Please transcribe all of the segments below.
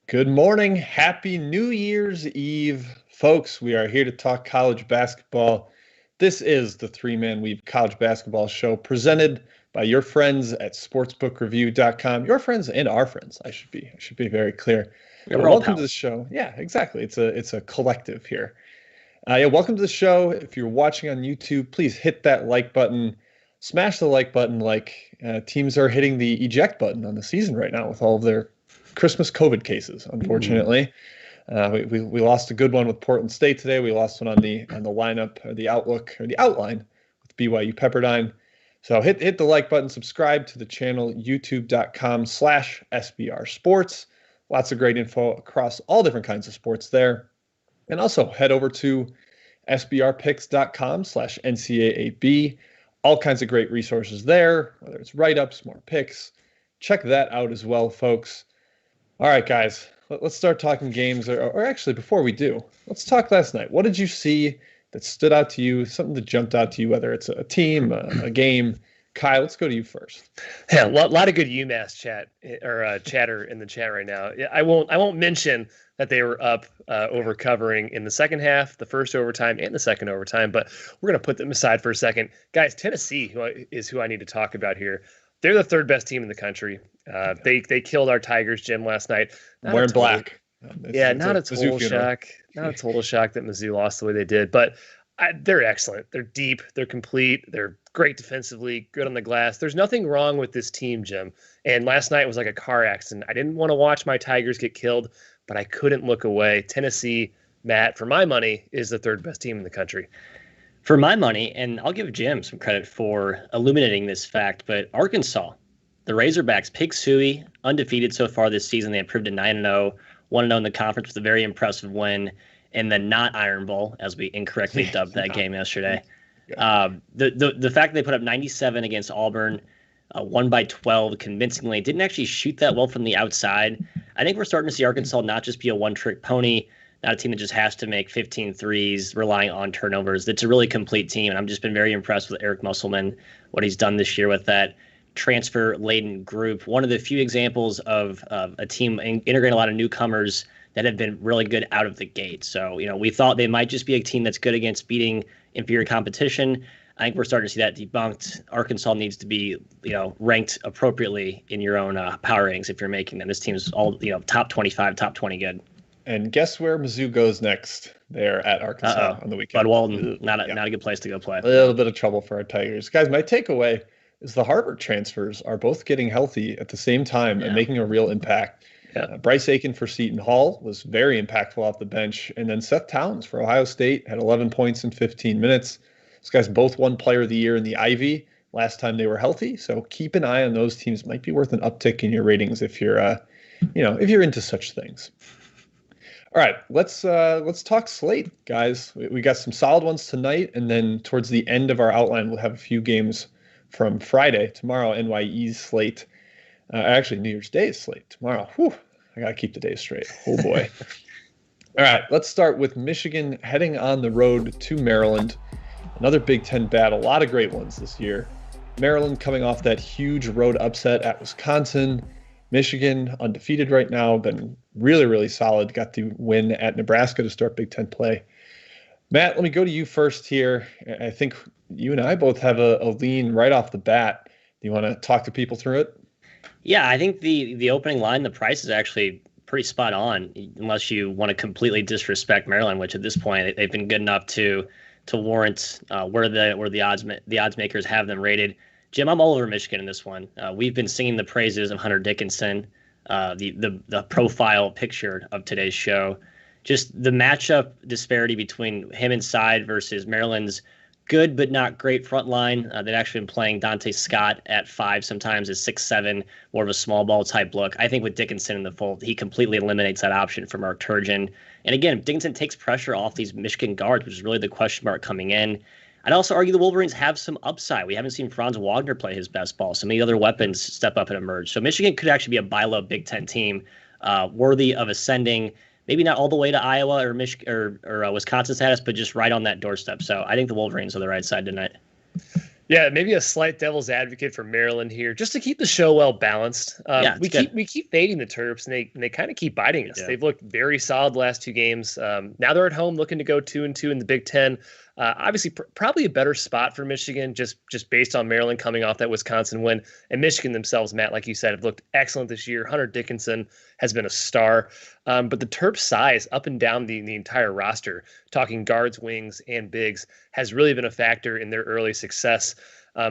Good morning. Happy New Year's Eve. Folks, we are here to talk college basketball. This is the Three-Man Weave College Basketball Show presented by your friends at sportsbookreview.com. Your friends and our friends, I should be very clear. Yeah, we're all Welcome to the pals. show. Yeah, exactly. It's a collective here. Welcome to the show. If you're watching on YouTube, please hit that like button. Smash the like button like teams are hitting the eject button on the season right now with all of their Christmas COVID cases, unfortunately. We lost a good one with Portland State today. We lost one on the lineup or the outlook or the outline with BYU Pepperdine. So hit the like button, subscribe to the channel, youtube.com/SBR Sports. Lots of great info across all different kinds of sports there. And also head over to sbrpicks.com/NCAAB. All kinds of great resources there, whether it's write-ups, more picks. Check that out as well, folks. All right, guys, let's start talking games. Or actually, before we do, let's talk last night. What did you see that stood out to you, something that jumped out to you, whether it's a team, a game? Kyle, let's go to you first. Yeah, a lot of good UMass chatter in the chat right now. I won't mention that they were up over covering in the second half, the first overtime, and the second overtime, but we're going to put them aside for a second. Guys, Tennessee is who I need to talk about here. They're the third best team in the country. They killed our Tigers gym last night. Wearing black. Not a total shock. Not a total shock that Mizzou lost the way they did, but they're excellent. They're deep. They're complete. They're great defensively, good on the glass. There's nothing wrong with this team, Jim. And last night was like a car accident. I didn't want to watch my Tigers get killed, but I couldn't look away. Tennessee, Matt, for my money, is the third best team in the country. For my money, and I'll give Jim some credit for illuminating this fact, but Arkansas, the Razorbacks, Pig Suey, undefeated so far this season. They improved to 9-0, 1-0 in the conference with a very impressive win in the not Iron Bowl, as we incorrectly dubbed that game yesterday. The fact that they put up 97 against Auburn, won by 12 convincingly, didn't actually shoot that well from the outside. I think we're starting to see Arkansas not just be a one-trick pony, not a team that just has to make 15 threes, relying on turnovers. It's a really complete team, and I've just been very impressed with Eric Musselman, what he's done this year with that transfer-laden group. One of the few examples of a team integrating a lot of newcomers that have been really good out of the gate. So, we thought they might just be a team that's good against beating inferior competition. I think we're starting to see that debunked. Arkansas needs to be, ranked appropriately in your own power ratings if you're making them. This team's all, top 25, top 20 good. And guess where Mizzou goes next? They're at Arkansas on the weekend. Bud Walton, not a good place to go play. A little bit of trouble for our Tigers. Guys, my takeaway is the Harvard transfers are both getting healthy at the same time and making a real impact. Bryce Aiken for Seton Hall was very impactful off the bench. And then Seth Towns for Ohio State had 11 points in 15 minutes. These guys both won Player of the Year in the Ivy last time they were healthy. So keep an eye on those teams. Might be worth an uptick in your ratings if you're, if you're into such things. All right, let's talk slate, guys. We got some solid ones tonight, and then towards the end of our outline, we'll have a few games from Friday. Tomorrow, NYE's slate. Actually, New Year's Day's slate tomorrow. Whew, I got to keep the days straight. Oh, boy. All right, let's start with Michigan heading on the road to Maryland. Another Big Ten battle. A lot of great ones this year. Maryland coming off that huge road upset at Wisconsin. Michigan, undefeated right now, been really, really solid. Got the win at Nebraska to start Big Ten play. Matt, let me go to you first here. I think you and I both have a lean right off the bat. Do you want to talk to people through it? Yeah, I think the opening line, the price is actually pretty spot on, unless you want to completely disrespect Maryland, which at this point they've been good enough to warrant where the odds makers have them rated. Jim, I'm all over Michigan in this one. We've been singing the praises of Hunter Dickinson, the profile picture of today's show. Just the matchup disparity between him inside versus Maryland's good but not great front line. They've actually been playing Dante Scott at 5 sometimes as 6'7", more of a small ball type look. I think with Dickinson in the fold, he completely eliminates that option for Mark Turgeon. And again, Dickinson takes pressure off these Michigan guards, which is really the question mark coming in. I'd also argue the Wolverines have some upside. We haven't seen Franz Wagner play his best ball. So many other weapons step up and emerge. So Michigan could actually be a buy low Big Ten team, worthy of ascending. Maybe not all the way to Iowa or Wisconsin status, but just right on that doorstep. So I think the Wolverines are the right side tonight. Yeah, maybe a slight devil's advocate for Maryland here, just to keep the show well balanced. We keep fading the Terps, and they kind of keep biting us. Yeah. They've looked very solid the last two games. Now they're at home, looking to go 2-2 in the Big Ten. Obviously, probably a better spot for Michigan, just based on Maryland coming off that Wisconsin win. And Michigan themselves, Matt, like you said, have looked excellent this year. Hunter Dickinson has been a star. But the Terps' size up and down the entire roster, talking guards, wings, and bigs, has really been a factor in their early success.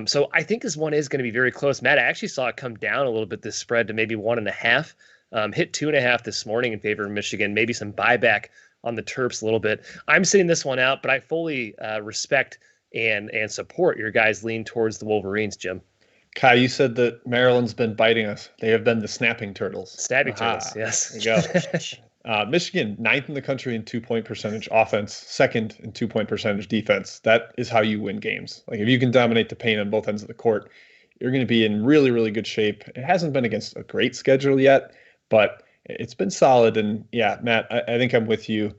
So I think this one is going to be very close. Matt, I actually saw it come down a little bit, this spread, to maybe 1.5. Hit 2.5 this morning in favor of Michigan. Maybe some buyback on the Terps a little bit. I'm sitting this one out, but I fully respect and support your guys' lean towards the Wolverines, Jim. Ky, you said that Maryland's been biting us. They have been the snapping turtles. Snapping turtles, yes. There you go. Michigan, 9th in the country in 2-point percentage offense, 2nd in 2-point percentage defense. That is how you win games. Like, if you can dominate the paint on both ends of the court, you're going to be in really, really good shape. It hasn't been against a great schedule yet, but it's been solid. And yeah, Matt, I think I'm with you.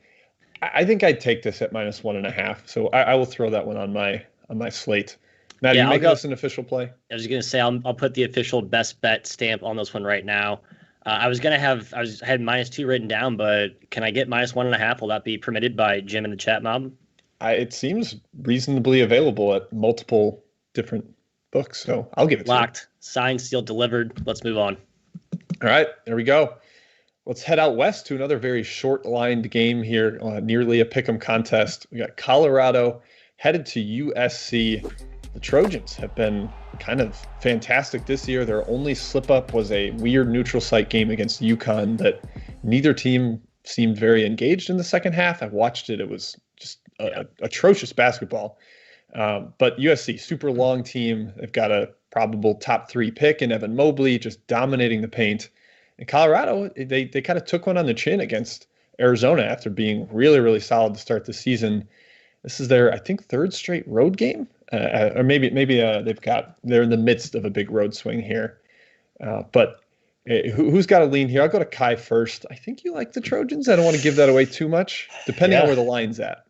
I think I'd take this at -1.5. So I will throw that one on my slate. Matt, are you making this an official play? I was going to say I'll put the official best bet stamp on this one right now. I had -2 written down, but can I get -1.5? Will that be permitted by Jim in the chat mob? It seems reasonably available at multiple different books, so I'll give it locked. Signed, sealed, delivered. Let's move on. All right, there we go. Let's head out west to another very short-lined game here, nearly a pick'em contest. We got Colorado headed to USC. The Trojans have been kind of fantastic this year. Their only slip-up was a weird neutral site game against UConn that neither team seemed very engaged in the second half. I watched it. It was just atrocious basketball. But USC, super long team. They've got a probable top 3 pick in Evan Mobley, just dominating the paint. And Colorado, they kind of took one on the chin against Arizona after being really, really solid to start the season. This is their, I think, 3rd straight road game. Or maybe they're in the midst of a big road swing here. But who's got a lean here? I'll go to Ky first. I think you like the Trojans. I don't want to give that away too much, depending on where the line's at.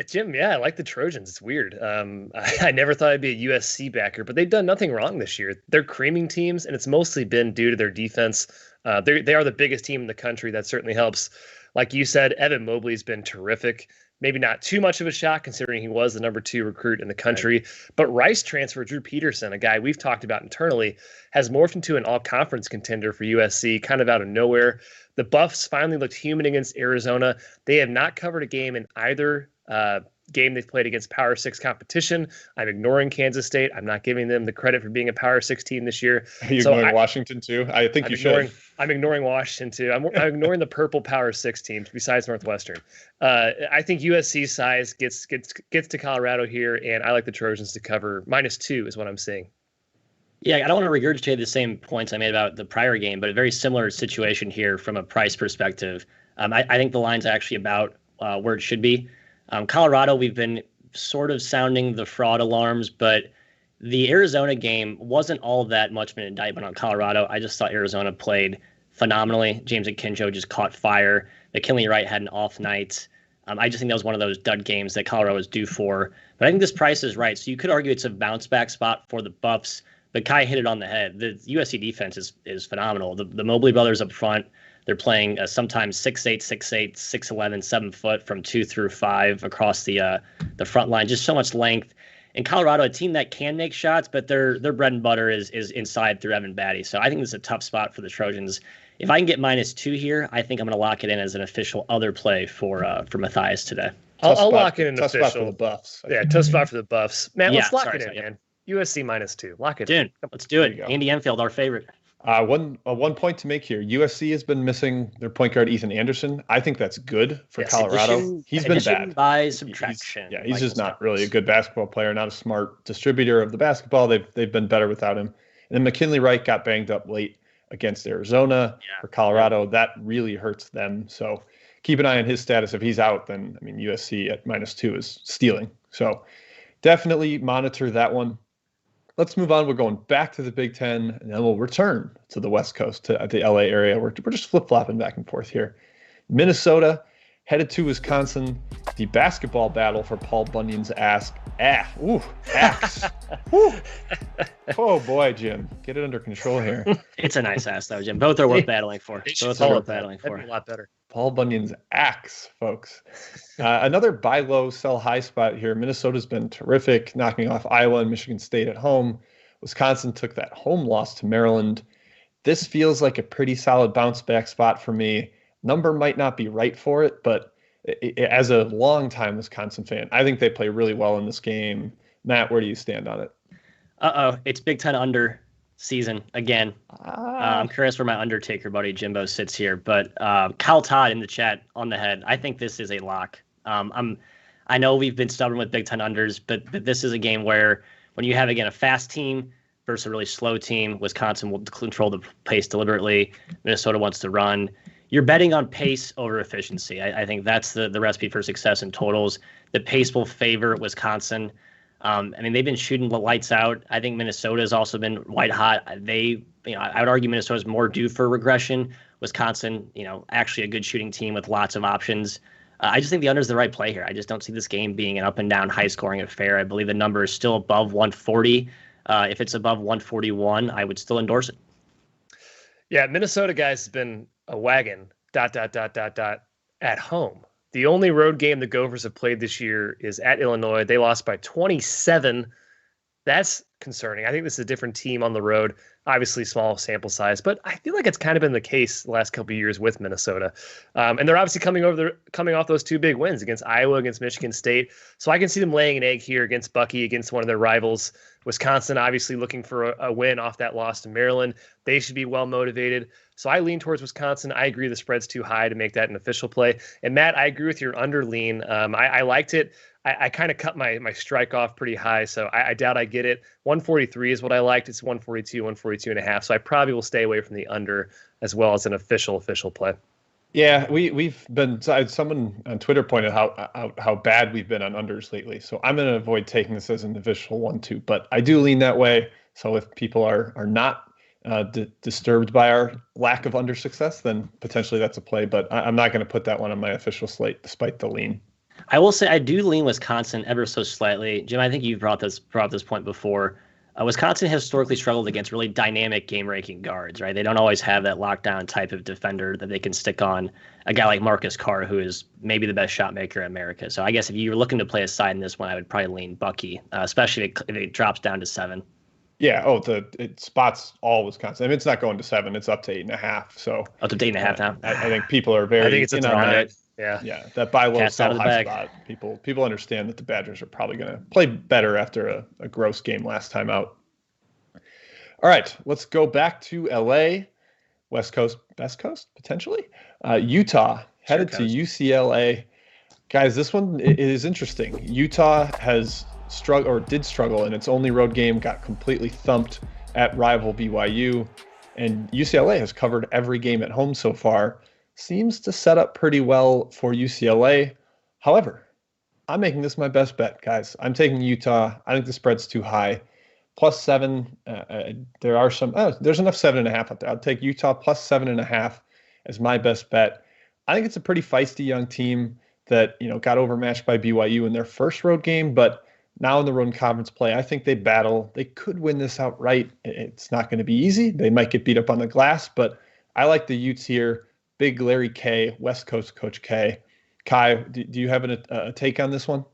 Jim, I like the Trojans. It's weird. I never thought I'd be a USC backer, but they've done nothing wrong this year. They're creaming teams, and it's mostly been due to their defense. They are the biggest team in the country. That certainly helps. Like you said, Evan Mobley's been terrific. Maybe not too much of a shock considering he was the number 2 recruit in the country. Right. But Rice transfer Drew Peterson, a guy we've talked about internally, has morphed into an all-conference contender for USC, kind of out of nowhere. The Buffs finally looked human against Arizona. They have not covered a game in either game they've played against Power 6 competition. I'm ignoring Kansas State. I'm not giving them the credit for being a Power 6 team this year. Are you ignoring Washington too? I think you should. I'm ignoring Washington too. I'm ignoring the purple Power 6 teams besides Northwestern. I think USC's size gets to Colorado here, and I like the Trojans to cover. -2 is what I'm seeing. Yeah, I don't want to regurgitate the same points I made about the prior game, but a very similar situation here from a price perspective. I think the line's actually about where it should be. Colorado, we've been sort of sounding the fraud alarms, but the Arizona game wasn't all that much of an indictment on Colorado. I just thought Arizona played phenomenally. James Akinjo just caught fire. McKinley Wright had an off night. I just think that was one of those dud games that Colorado was due for. But I think this price is right. So you could argue it's a bounce back spot for the Buffs, but Ky hit it on the head. The USC defense is phenomenal. The Mobley brothers up front, they're playing sometimes 6'8", 6'8", 6'11", 7 foot from 2 through 5 across the front line. Just so much length. In Colorado, a team that can make shots, but their bread and butter is inside through Evan Batty. So I think this is a tough spot for the Trojans. If I can get -2 here, I think I'm going to lock it in as an official other play for Matthias today. I'll lock it in tough official. Spot for the Buffs. Yeah, tough spot for the Buffs. Man, let's lock it in, man. USC -2. Lock it in. Dude, let's do it. Andy Enfield, our favorite. One point to make here. USC has been missing their point guard Ethan Anderson. I think that's good for Colorado. He's been bad by subtraction. He's just not really a good basketball player, not a smart distributor of the basketball. They've been better without him. And then McKinley Wright got banged up late against Arizona for Colorado. That really hurts them. So keep an eye on his status. If he's out, then USC at -2 is stealing. So definitely monitor that one. Let's move on. We're going back to the Big Ten, and then we'll return to the West Coast, to the LA area. We're just flip-flopping back and forth here. Minnesota headed to Wisconsin. the basketball battle for Paul Bunyan's axe. Woo. Oh boy, Jim, get it under control here. It's a nice ass though, Jim. Both are worth battling for. Both are worth battling for. That'd be a lot better. Paul Bunyan's axe, folks. Another buy low, sell high spot here. Minnesota's been terrific, knocking off Iowa and Michigan State at home. Wisconsin took that home loss to Maryland. This feels like a pretty solid bounce back spot for me. Number might not be right for it, but as a long-time Wisconsin fan, I think they play really well in this game. Matt, where do you stand on it? It's Big Ten under season again. I'm curious where my Undertaker buddy Jimbo sits here, but Kyle Todd in the chat on the head. I think this is a lock. I know we've been stubborn with Big Ten unders, but this is a game where when you have, again, a fast team versus a really slow team, Wisconsin will control the pace deliberately. Minnesota wants to run. You're betting on pace over efficiency. I think that's the recipe for success in totals. The pace will favor Wisconsin. They've been shooting the lights out. I think Minnesota has also been white hot. I would argue Minnesota's more due for regression. Wisconsin, actually a good shooting team with lots of options. I just think the under is the right play here. I just don't see this game being an up and down, high scoring affair. I believe the number is still above 140. If it's above 141, I would still endorse it. Yeah, Minnesota, guys, has been a wagon, ... at home. The only road game the Gophers have played this year is at Illinois. They lost by 27. That's concerning. I think this is a different team on the road. Obviously, small sample size, but I feel like it's kind of been the case the last couple of years with Minnesota. And they're obviously coming off those two big wins against Iowa, against Michigan State. So I can see them laying an egg here against Bucky, against one of their rivals. Wisconsin, obviously looking for a win off that loss to Maryland. They should be well motivated. So I lean towards Wisconsin. I agree the spread's too high to make that an official play. And Matt, I agree with your under lean. I liked it. I kind of cut my strike off pretty high, so I doubt I get it. 143 is what I liked. It's 142, 142.5. So I probably will stay away from the under as well as an official play. Yeah, we've been. Someone on Twitter pointed out how bad we've been on unders lately. So I'm going to avoid taking this as an official one too. But I do lean that way. So if people are not disturbed by our lack of under success, then potentially that's a play. But I'm not going to put that one on my official slate, despite the lean. I will say I do lean Wisconsin ever so slightly. Jim, I think you've brought this point before. Wisconsin has historically struggled against really dynamic game-breaking guards, right? They don't always have that lockdown type of defender that they can stick on a guy like Marcus Carr, who is maybe the best shot maker in America. So I guess if you were looking to play a side in this one, I would probably lean Bucky, especially if it drops down to 7. Yeah. It spots all Wisconsin. It's not going to 7. It's up to 8.5. So up to 8.5 now. I think people are very. I think it's a draw. Yeah, that buy low, sell high spot. People understand that the Badgers are probably going to play better after a gross game last time out. All right, let's go back to LA, West Coast, Best Coast, potentially. Utah headed to UCLA. Guys, this one is interesting. Utah has did struggle in its only road game, got completely thumped at rival BYU, and UCLA has covered every game at home so far. Seems to set up pretty well for UCLA. However, I'm making this my best bet, guys. I'm taking Utah. I think the spread's too high. +7. There's enough 7.5 out there. I'll take Utah +7.5 as my best bet. I think it's a pretty feisty young team that got overmatched by BYU in their first road game, but now in the road conference play, I think they battle. They could win this outright. It's not going to be easy. They might get beat up on the glass, but I like the Utes here. Big Larry K, West Coast Coach K. Ky, do you have a take on this one?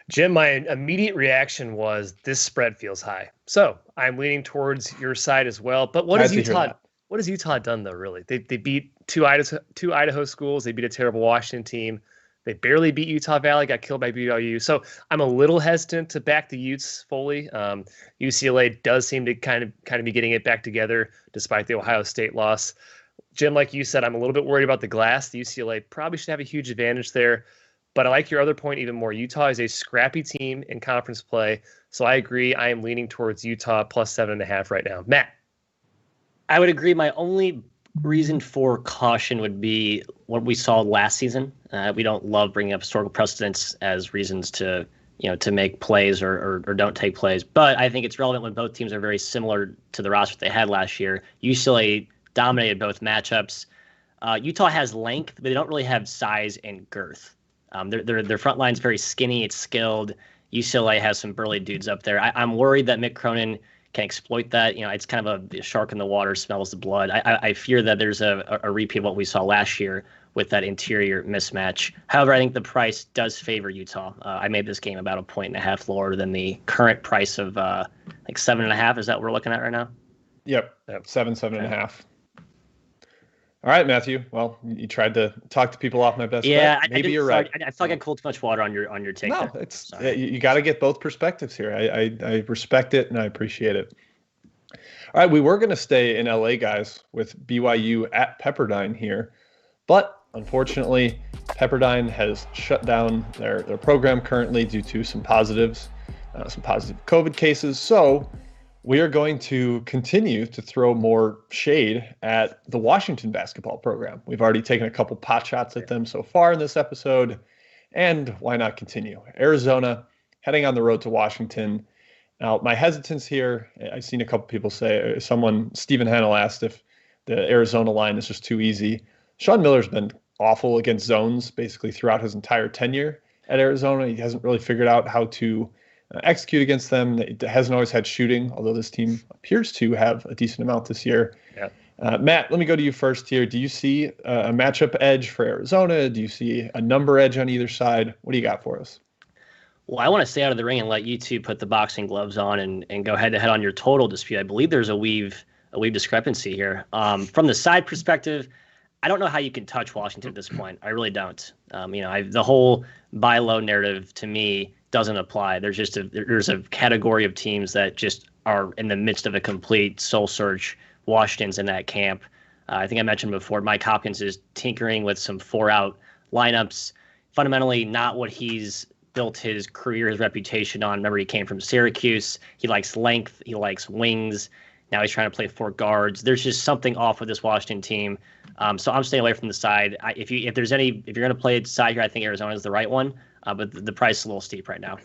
Jim, my immediate reaction was this spread feels high. So I'm leaning towards your side as well. But what has Utah done, though, really? They beat two Idaho schools. They beat a terrible Washington team. They barely beat Utah Valley, got killed by BYU. So I'm a little hesitant to back the Utes fully. UCLA does seem to kind of be getting it back together despite the Ohio State loss. Jim, like you said, I'm a little bit worried about the glass. The UCLA probably should have a huge advantage there. But I like your other point even more. Utah is a scrappy team in conference play. So I agree. I am leaning towards Utah +7.5 right now. Matt. I would agree. My only reason for caution would be what we saw last season. We don't love bringing up historical precedents as reasons to make plays or don't take plays. But I think it's relevant when both teams are very similar to the roster they had last year. UCLA dominated both matchups. Utah has length, but they don't really have size and girth. Their front line's very skinny. It's skilled. UCLA has some burly dudes up there. I'm worried that Mick Cronin can exploit that. It's kind of a shark in the water, smells the blood. I fear that there's a repeat of what we saw last year with that interior mismatch. However, I think the price does favor Utah. I made this game about 1.5 lower than the current price of like 7.5. Is that what we're looking at right now? Yep. 7.5. All right, Matthew. Well, you tried to talk to people off my best bet. Maybe you're right. I feel like I pulled too much water on your take. No, it's you got to get both perspectives here. I respect it and I appreciate it. All right, we were going to stay in LA, guys, with BYU at Pepperdine here, but unfortunately, Pepperdine has shut down their program currently due to some positive COVID cases. So we are going to continue to throw more shade at the Washington basketball program. We've already taken a couple pot shots at them so far in this episode, and why not continue? Arizona heading on the road to Washington. Now, my hesitance here, I've seen a couple people say, Stephen Hannell asked if the Arizona line is just too easy. Sean Miller's been awful against zones basically throughout his entire tenure at Arizona. He hasn't really figured out how to execute against them. It hasn't always had shooting, although this team appears to have a decent amount this year. Yeah. Matt, let me go to you first here. Do you see a matchup edge for Arizona? Do you see a number edge on either side? What do you got for us? Well, I want to stay out of the ring and let you two put the boxing gloves on and go head-to-head on your total dispute. I believe there's a weave discrepancy here. From the side perspective, I don't know how you can touch Washington at this point. I really don't. The whole buy low narrative to me doesn't apply. There's a category of teams that just are in the midst of a complete soul search. Washington's in that camp. I think I mentioned before, Mike Hopkins is tinkering with some 4-out lineups. Fundamentally, not what he's built his career, his reputation on. Remember, he came from Syracuse. He likes length. He likes wings. Now he's trying to play 4 guards. There's just something off with this Washington team. So I'm staying away from the side. If you're going to play a side here, I think Arizona is the right one. But the price is a little steep right now.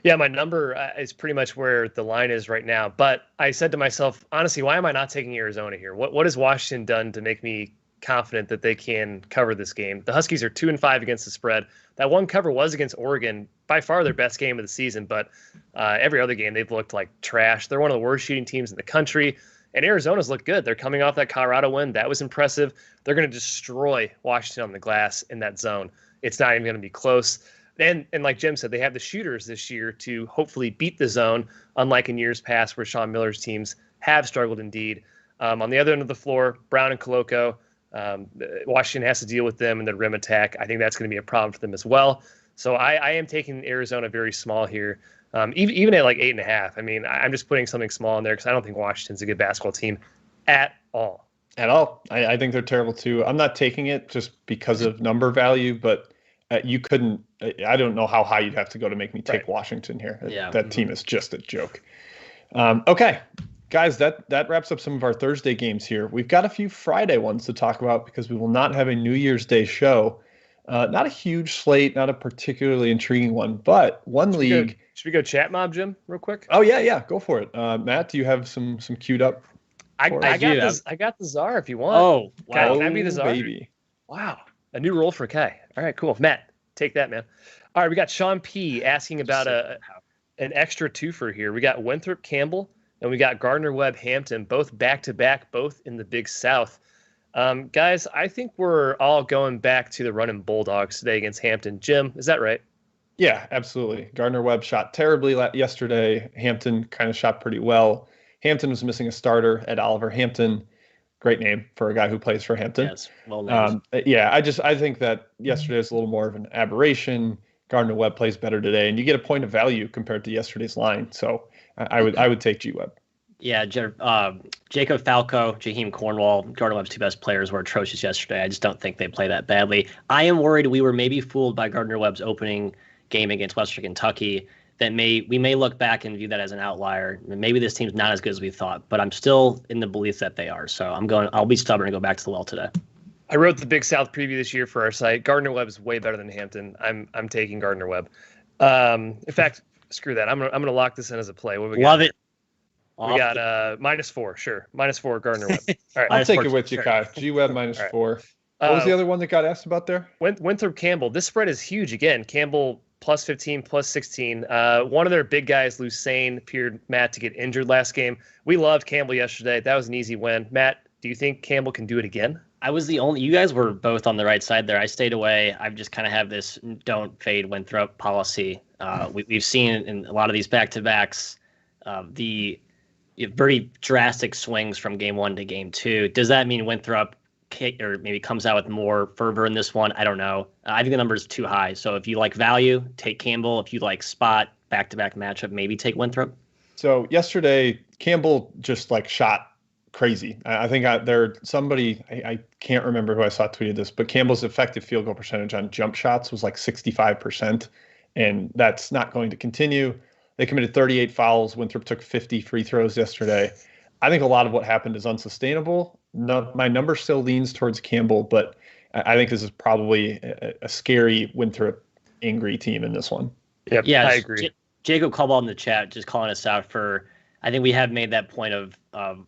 Yeah, my number is pretty much where the line is right now. But I said to myself, honestly, why am I not taking Arizona here? What has Washington done to make me confident that they can cover this game? The Huskies are 2-5 against the spread. That one cover was against Oregon, by far their best game of the season. But every other game, they've looked like trash. They're one of the worst shooting teams in the country. And Arizona's looked good. They're coming off that Colorado win. That was impressive. They're going to destroy Washington on the glass in that zone. It's not even going to be close. And like Jim said, they have the shooters this year to hopefully beat the zone, unlike in years past where Sean Miller's teams have struggled indeed. On the other end of the floor, Brown and Koloko, Washington has to deal with them in the rim attack. I think that's going to be a problem for them as well. So I am taking Arizona very small here, even at like 8.5. I mean, I'm just putting something small in there because I don't think Washington's a good basketball team at all. At all. I think they're terrible too. I'm not taking it just because of number value, but you couldn't. I don't know how high you'd have to go to make me take Washington here. Yeah. That team is just a joke. Okay, guys, that wraps up some of our Thursday games here. We've got a few Friday ones to talk about because we will not have a New Year's Day show. Not a huge slate, not a particularly intriguing one, but one league. Should we go chat mob, Jim, real quick? Oh yeah, go for it. Matt, do you have some queued up? I got the czar if you want. Oh, wow. Can I be the czar? Baby. Wow. A new role for Ky. All right, cool. Matt, take that, man. All right, we got Sean P. asking about an extra twofer here. We got Winthrop Campbell and we got Gardner-Webb Hampton, both back-to-back, both in the Big South. Guys, I think we're all going back to the running Bulldogs today against Hampton. Jim, is that right? Yeah, absolutely. Gardner-Webb shot terribly yesterday. Hampton kind of shot pretty well. Hampton was missing a starter at Oliver Hampton. Great name for a guy who plays for Hampton. Yes, well named. I think that yesterday is a little more of an aberration. Gardner-Webb plays better today, and you get a point of value compared to yesterday's line. So I would take G-Webb. Yeah, Jacob Falco, Jaheim Cornwall, Gardner-Webb's 2 best players were atrocious yesterday. I just don't think they play that badly. I am worried we were maybe fooled by Gardner-Webb's opening game against Western Kentucky. We may look back and view that as an outlier. Maybe this team's not as good as we thought, but I'm still in the belief that they are. So I'll be stubborn and go back to the well today. I wrote the Big South preview this year for our site. Gardner-Webb's way better than Hampton. I'm taking Gardner-Webb. In fact, screw that. I'm gonna lock this in as a play. What we got? Love it. We got -4. Sure, -4 Gardner-Webb. All right, I'll take it with you, Ky. G-Webb -4. What was the other one that got asked about there? Winthrop Campbell. This spread is huge again. Campbell plus 15, plus 16. One of their big guys, Lucane, appeared, Matt, to get injured last game. We loved Campbell yesterday. That was an easy win. Matt, do you think Campbell can do it again? I was the only. You guys were both on the right side there. I stayed away. I've just kind of have this don't fade Winthrop policy. We've seen in a lot of these back-to-backs the very drastic swings from game 1 to game 2. Does that mean Winthrop or maybe comes out with more fervor in this one? I don't know. I think the number is too high. So if you like value, take Campbell. If you like spot back-to-back matchup, maybe take Winthrop. So yesterday, Campbell just shot crazy. I think I can't remember who I saw tweeted this, but Campbell's effective field goal percentage on jump shots was 65%, and that's not going to continue. They committed 38 fouls. Winthrop took 50 free throws yesterday. I think a lot of what happened is unsustainable. No, my number still leans towards Campbell, but I think this is probably a scary Winthrop angry team in this one. Yep, yeah, I agree. Jacob Caldwell in the chat just calling us out for, I think we have made that point of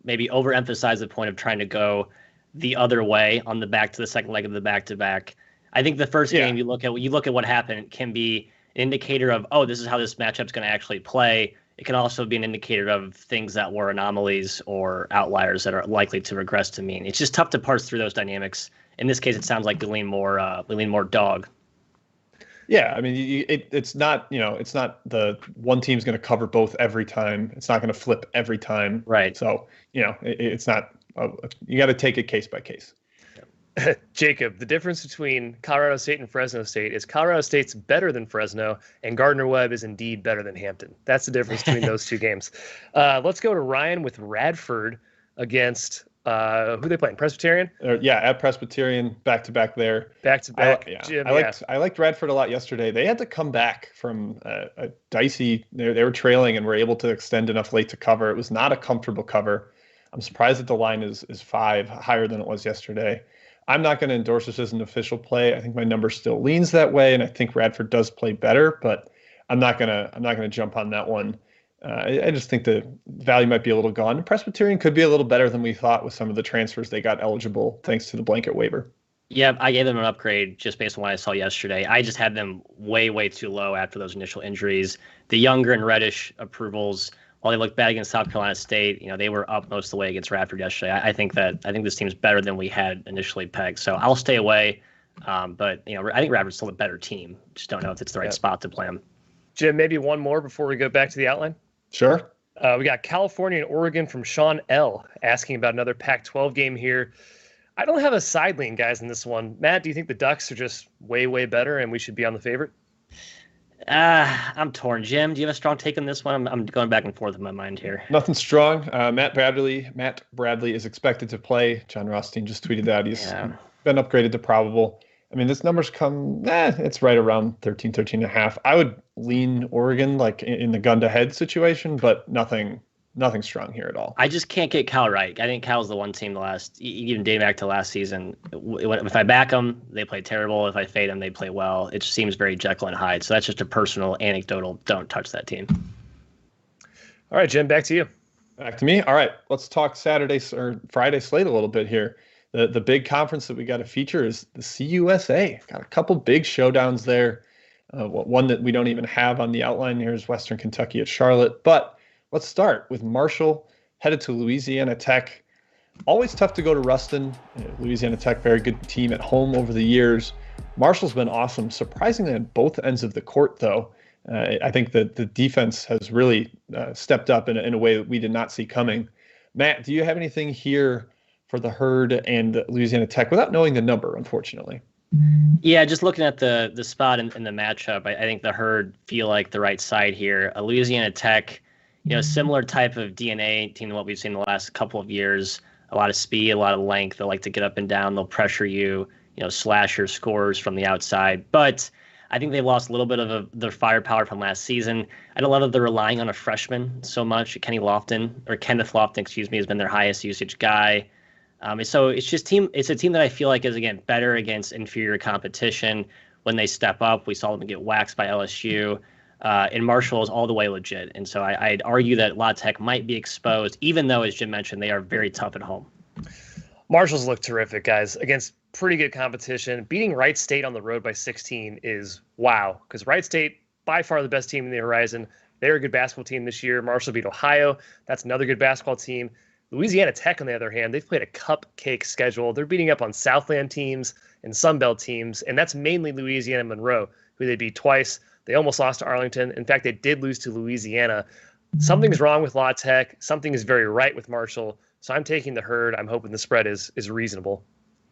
maybe overemphasize the point of trying to go the other way on the second leg of the back-to-back. I think the first game you look at what happened can be an indicator of, oh, this is how this matchup's going to actually play. It can also be an indicator of things that were anomalies or outliers that are likely to regress to mean. It's just tough to parse through those dynamics. In this case, it sounds like we lean more dog. Yeah, I mean, it's not the one team's going to cover both every time. It's not going to flip every time. Right. So, it's not, you got to take it case by case. Jacob, the difference between Colorado State and Fresno State is Colorado State's better than Fresno, and Gardner-Webb is indeed better than Hampton. That's the difference between those two games. Let's go to Ryan with Radford against who they playing? Presbyterian? At Presbyterian, back-to-back there. Back-to-back. I liked Radford a lot yesterday. They had to come back from a dicey. They were trailing and were able to extend enough late to cover. It was not a comfortable cover. I'm surprised that the line is 5, higher than it was yesterday. I'm not going to endorse this as an official play. I think my number still leans that way, and I think Radford does play better, but I'm not gonna jump on that one. I just think the value might be a little gone. Presbyterian could be a little better than we thought with some of the transfers they got eligible thanks to the blanket waiver. Yeah, I gave them an upgrade just based on what I saw yesterday. I just had them way, way too low after those initial injuries. The Younger and Reddish approvals, while they looked bad against South Carolina State, they were up most of the way against Radford yesterday. I think this team's better than we had initially pegged. So I'll stay away. But I think Radford's still a better team. Just don't know if it's the right spot to play them. Jim, maybe one more before we go back to the outline. Sure. We got California and Oregon from Sean L. asking about another Pac-12 game here. I don't have a side lean, guys, in this one. Matt, do you think the Ducks are just way, way better and we should be on the favorite? I'm torn. Jim, do you have a strong take on this one? I'm going back and forth in my mind here. Nothing strong. Matt Bradley is expected to play. John Rothstein just tweeted that. He's been upgraded to probable. I mean, this number's it's right around 13.5. I would lean Oregon in the gun to head situation, but nothing strong here at all. I just can't get Cal right. I think Cal's the one team even dating back to last season. If I back them, they play terrible. If I fade them, they play well. It just seems very Jekyll and Hyde. So that's just a personal, anecdotal, don't touch that team. All right, Jim, back to you. Back to me. All right, let's talk Saturday or Friday slate a little bit here. The big conference that we got to feature is the CUSA. Got a couple big showdowns there. One that we don't even have on the outline here is Western Kentucky at Charlotte. But let's start with Marshall, headed to Louisiana Tech. Always tough to go to Ruston. Louisiana Tech, very good team at home over the years. Marshall's been awesome, surprisingly on both ends of the court, though. I think that the defense has really stepped up in a way that we did not see coming. Matt, do you have anything here for the Herd and Louisiana Tech without knowing the number, unfortunately? Yeah, just looking at the spot in the matchup, I think the Herd feel like the right side here. Louisiana Tech, similar type of DNA team to what we've seen the last couple of years. A lot of speed, a lot of length. They like to get up and down. They'll pressure you, slash your scores from the outside. But I think they've lost a little bit of their firepower from last season. I don't love that they're relying on a freshman so much. Kenneth Lofton, has been their highest usage guy. So it's a team that I feel like is, again, better against inferior competition when they step up. We saw them get waxed by LSU. And Marshall is all the way legit. And so I'd argue that La Tech might be exposed, even though, as Jim mentioned, they are very tough at home. Marshall's look terrific, guys, against pretty good competition. Beating Wright State on the road by 16 is wow, because Wright State, by far the best team in the Horizon. They're a good basketball team this year. Marshall beat Ohio. That's another good basketball team. Louisiana Tech, on the other hand, they've played a cupcake schedule. They're beating up on Southland teams and Sunbelt teams, and that's mainly Louisiana Monroe, who they beat twice. They almost lost to Arlington. In fact, they did lose to Louisiana. Something's wrong with La Tech. Something is very right with Marshall. So I'm taking the herd. I'm hoping the spread is reasonable.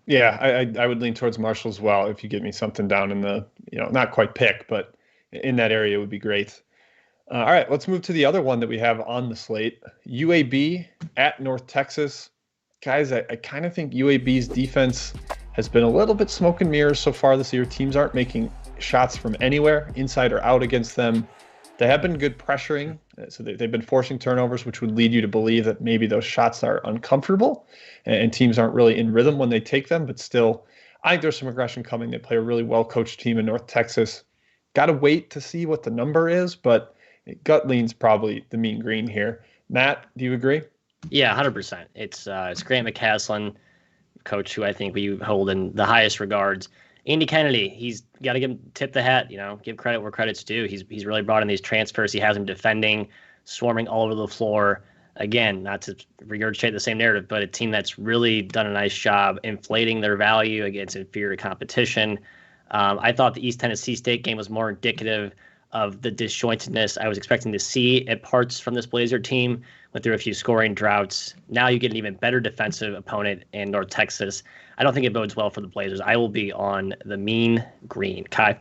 Yeah, I would lean towards Marshall as well. If you get me something down in the, not quite pick, but in that area would be great. All right, let's move to the other one that we have on the slate. UAB at North Texas. Guys, I kind of think UAB's defense has been a little bit smoke and mirrors so far this year. Teams aren't making shots from anywhere, inside or out, against them. They have been good pressuring, so they've been forcing turnovers, which would lead you to believe that maybe those shots are uncomfortable and teams aren't really in rhythm when they take them. But still, I think there's some aggression coming. They play a really well-coached team in North Texas. Got to wait to see what the number is, but gut lean's probably the mean green here. Matt, do you agree? Yeah, 100%. It's Grant McCasland, coach who I think we hold in the highest regards. Andy Kennedy, he's got to tip the hat, give credit where credit's due. He's really brought in these transfers. He has them defending, swarming all over the floor. Again, not to regurgitate the same narrative, but a team that's really done a nice job inflating their value against inferior competition. I thought the East Tennessee State game was more indicative of the disjointedness I was expecting to see at parts from this Blazer team. Went through a few scoring droughts. Now you get an even better defensive opponent in North Texas. I don't think it bodes well for the Blazers. I will be on the mean green. Ky?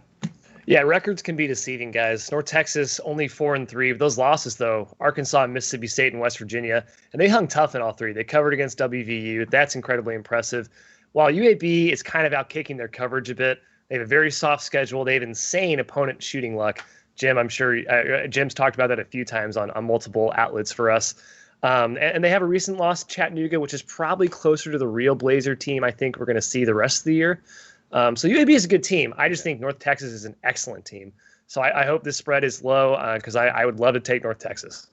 Yeah, records can be deceiving, guys. North Texas only 4-3. Those losses, though, Arkansas, Mississippi State, and West Virginia, and they hung tough in all three. They covered against WVU. That's incredibly impressive. While UAB is kind of out kicking their coverage a bit, they have a very soft schedule. They have insane opponent shooting luck. Jim, I'm sure Jim's talked about that a few times on multiple outlets for us. And they have a recent loss to Chattanooga, which is probably closer to the real Blazer team I think we're going to see the rest of the year. So UAB is a good team. I just think North Texas is an excellent team. So I hope this spread is low because I would love to take North Texas.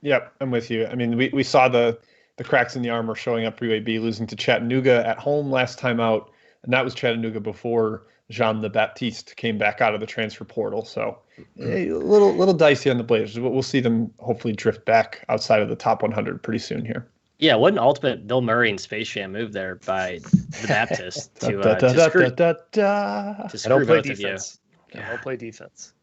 Yep, I'm with you. I mean, we saw the cracks in the armor showing up for UAB, losing to Chattanooga at home last time out. And that was Chattanooga before Jean the Baptiste came back out of the transfer portal. So a little dicey on the Blazers. We'll see them hopefully drift back outside of the top 100 pretty soon here. Yeah, what an ultimate Bill Murray and Space Jam move there by the Baptist to screw both of you. Don't play defense.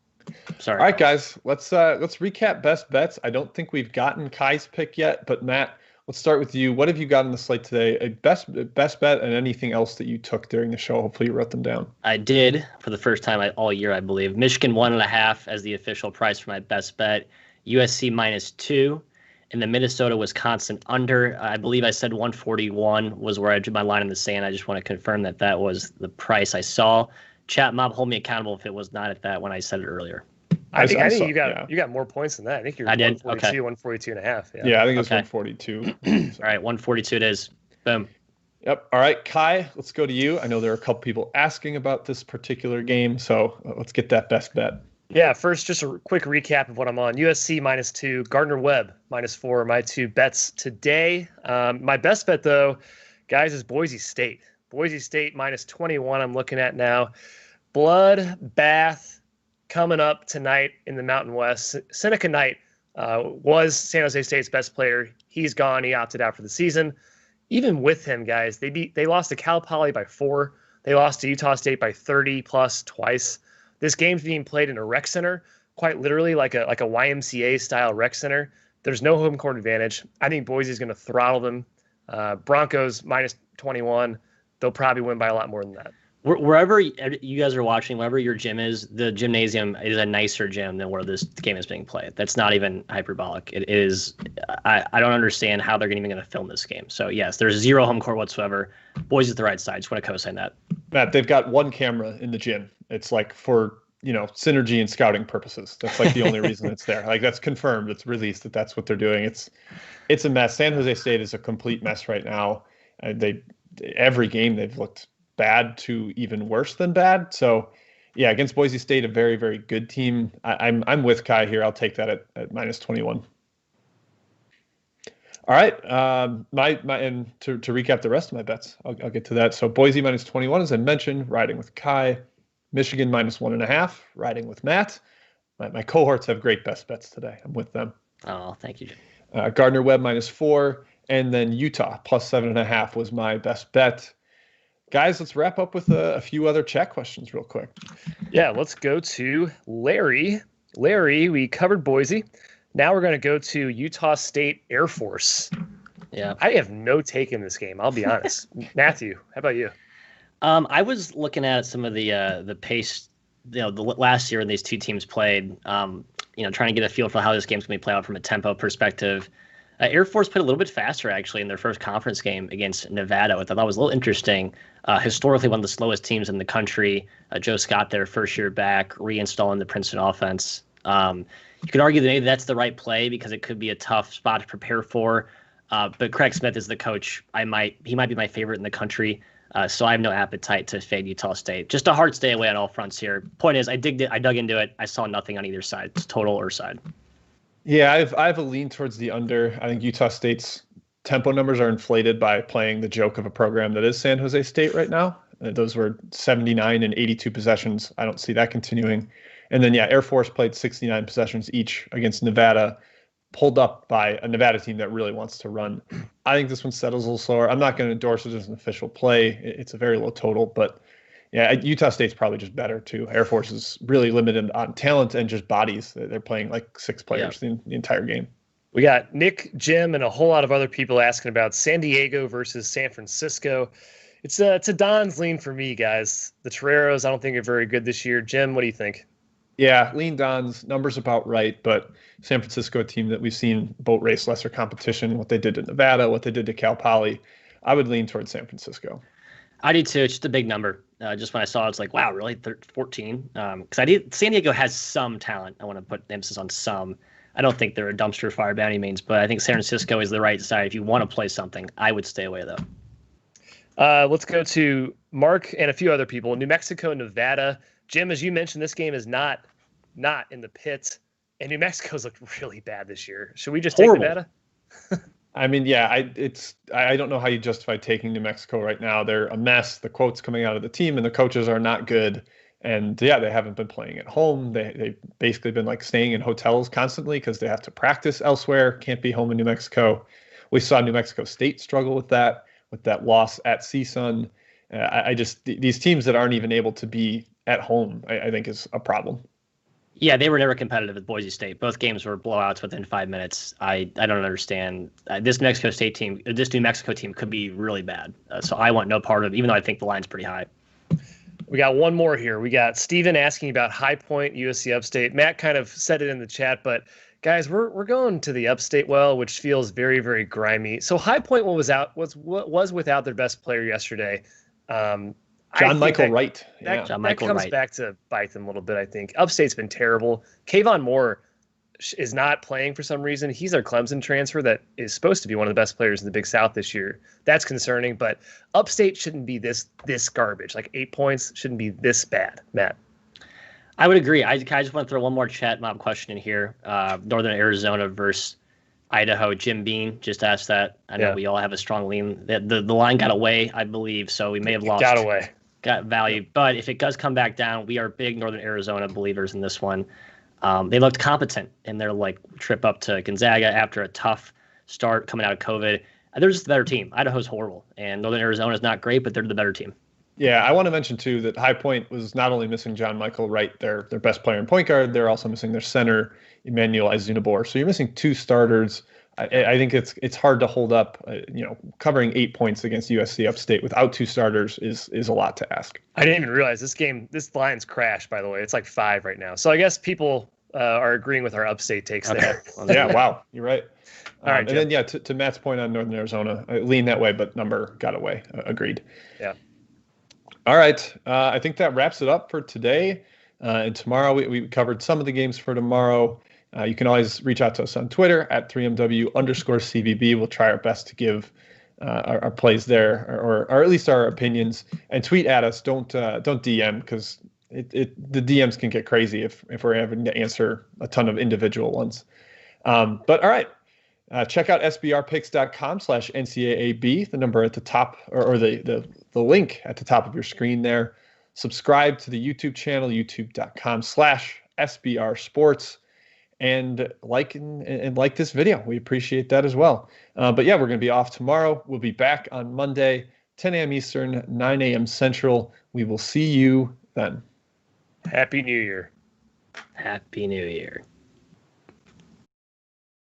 Sorry. All right, guys, let's recap best bets. I don't think we've gotten Ky's pick yet, but Matt, let's start with you. What have you got on the slate today? A best bet and anything else that you took during the show? Hopefully you wrote them down. I did for the first time all year, I believe. Michigan 1.5 as the official price for my best bet. USC -2. And the Minnesota-Wisconsin under. I believe I said 141 was where I drew my line in the sand. I just want to confirm that was the price I saw. Chat mob, hold me accountable if it was not at that when I said it earlier. I think you got more points than that. I think you're 142, okay. 142.5. Yeah, I think it's 142. All right, 142 it is. Boom. Yep. All right, Ky, let's go to you. I know there are a couple people asking about this particular game, so let's get that best bet. Yeah, first, just a quick recap of what I'm on. USC -2, Gardner-Webb -4, my two bets today. My best bet, though, guys, is Boise State. Boise State -21 I'm looking at now. Bloodbath coming up tonight in the Mountain West. Seneca Knight was San Jose State's best player. He's gone. He opted out for the season. Even with him, guys, they lost to Cal Poly by 4. They lost to Utah State by 30+ twice. This game's being played in a rec center, quite literally like a YMCA style rec center. There's no home court advantage. I think Boise's going to throttle them. Broncos -21. They'll probably win by a lot more than that. Wherever you guys are watching, wherever your gym is, the gymnasium is a nicer gym than where this game is being played. That's not even hyperbolic. It is. I don't understand how they're even going to film this game. So yes, there's zero home court whatsoever. Boise at the right side. Just want to co-sign that. Matt, they've got one camera in the gym. It's like for synergy and scouting purposes. That's like the only reason it's there. Like that's confirmed. It's released that's what they're doing. It's a mess. San Jose State is a complete mess right now. Every game they've looked bad to even worse than bad. So yeah, against Boise State, a very, very good team. I'm with Ky here. I'll take that at -21. All right. And to recap the rest of my bets, I'll get to that. So Boise -21, as I mentioned, riding with Ky. Michigan -1.5, riding with Matt. My cohorts have great best bets today. I'm with them. Oh, thank you, Jim. Gardner-Webb -4, and then Utah +7.5 was my best bet. Guys, let's wrap up with a few other chat questions real quick. Yeah, let's go to Larry. Larry, we covered Boise. Now we're going to go to Utah State Air Force. Yeah, I have no take in this game, I'll be honest. Matthew, how about you? I was looking at some of the pace, the last year when these two teams played, trying to get a feel for how this game's going to be played out from a tempo perspective. Air Force played a little bit faster, actually, in their first conference game against Nevada, which I thought was a little interesting. Historically, one of the slowest teams in the country. Joe Scott, their first year back, reinstalling the Princeton offense. You could argue that maybe that's the right play because it could be a tough spot to prepare for. But Craig Smith is the coach. He might be my favorite in the country. So I have no appetite to fade Utah State. Just a hard stay away on all fronts here. Point is, I dug into it. I saw nothing on either side, total or side. Yeah, I have a lean towards the under. I think Utah State's tempo numbers are inflated by playing the joke of a program that is San Jose State right now. Those were 79 and 82 possessions. I don't see that continuing. And then, Air Force played 69 possessions each against Nevada, pulled up by a Nevada team that really wants to run. I think this one settles a little slower. I'm not going to endorse it as an official play. It's a very low total, but Utah State's probably just better too. Air Force is really limited on talent and just bodies. They're playing like 6 players the entire game. We got Nick, Jim, and a whole lot of other people asking about San Diego versus San Francisco. It's a Don's lean for me, guys. The Toreros, I don't think are very good this year. Jim, what do you think? Yeah, lean Don's numbers about right, but San Francisco, a team that we've seen boat race lesser competition, what they did to Nevada, what they did to Cal Poly, I would lean towards San Francisco. I do too. It's just a big number. Just when I saw it, it's like, wow, really? 14? Because San Diego has some talent. I want to put emphasis on some. I don't think they're a dumpster fire by any means, but I think San Francisco is the right side. If you want to play something, I would stay away, though. Let's go to Mark and a few other people. New Mexico, Nevada. Jim, as you mentioned, this game is not in the pit, and New Mexico's looked really bad this year. Should we just take Nevada? I mean, I don't know how you justify taking New Mexico right now. They're a mess. The quotes coming out of the team and the coaches are not good. And they haven't been playing at home. They've basically been like staying in hotels constantly because they have to practice elsewhere. Can't be home in New Mexico. We saw New Mexico State struggle with that loss at CSUN. These teams that aren't even able to be at home, I think is a problem. Yeah, they were never competitive with Boise State. Both games were blowouts within 5 minutes. I don't understand. This New Mexico team could be really bad. So I want no part of it, even though I think the line's pretty high. We got one more here. We got Steven asking about High Point, USC Upstate. Matt kind of said it in the chat, but guys, we're going to the Upstate well, which feels very, very grimy. So High Point was without their best player yesterday. John Michael Wright. That comes back to bite them a little bit, I think. Upstate's been terrible. Kayvon Moore is not playing for some reason. He's our Clemson transfer that is supposed to be one of the best players in the Big South this year. That's concerning, but Upstate shouldn't be this garbage. Like 8 points shouldn't be this bad. Matt. I would agree. I just want to throw one more chat mob question in here. Northern Arizona versus Idaho. Jim Bean just asked that. I know we all have a strong lean. The line got away, I believe, so we may have lost. Got value. But if it does come back down, we are big Northern Arizona believers in this one. They looked competent in their trip up to Gonzaga after a tough start coming out of COVID. They're just the better team. Idaho's horrible, and Northern Arizona is not great, but they're the better team. Yeah, I want to mention too that High Point was not only missing John Michael Wright, their best player in point guard, they're also missing their center, Emmanuel Izunabor. So you're missing 2 starters. I think it's hard to hold up. Covering 8 points against USC Upstate without 2 starters is a lot to ask. I didn't even realize this line's crashed. By the way, it's like 5 right now. So I guess people are agreeing with our Upstate takes there. Yeah, wow, you're right. All right, and then to Matt's point on Northern Arizona, I lean that way, but number got away. Agreed. Yeah. All right, I think that wraps it up for today. And tomorrow we covered some of the games for tomorrow. You can always reach out to us on Twitter at 3MW_CVB. We'll try our best to give our plays there, or at least our opinions, and tweet at us. Don't DM, because the DMs can get crazy if we're having to answer a ton of individual ones. But all right, Check out sbrpicks.com/NCAAB, the number at the top, or the link at the top of your screen there. Subscribe to the YouTube channel, youtube.com/SBR Sports, and like this video. We appreciate that as well. But yeah, we're going to be off tomorrow. We'll be back on Monday, 10 a.m. Eastern, 9 a.m. Central. We will see you then. Happy New Year. Happy New Year.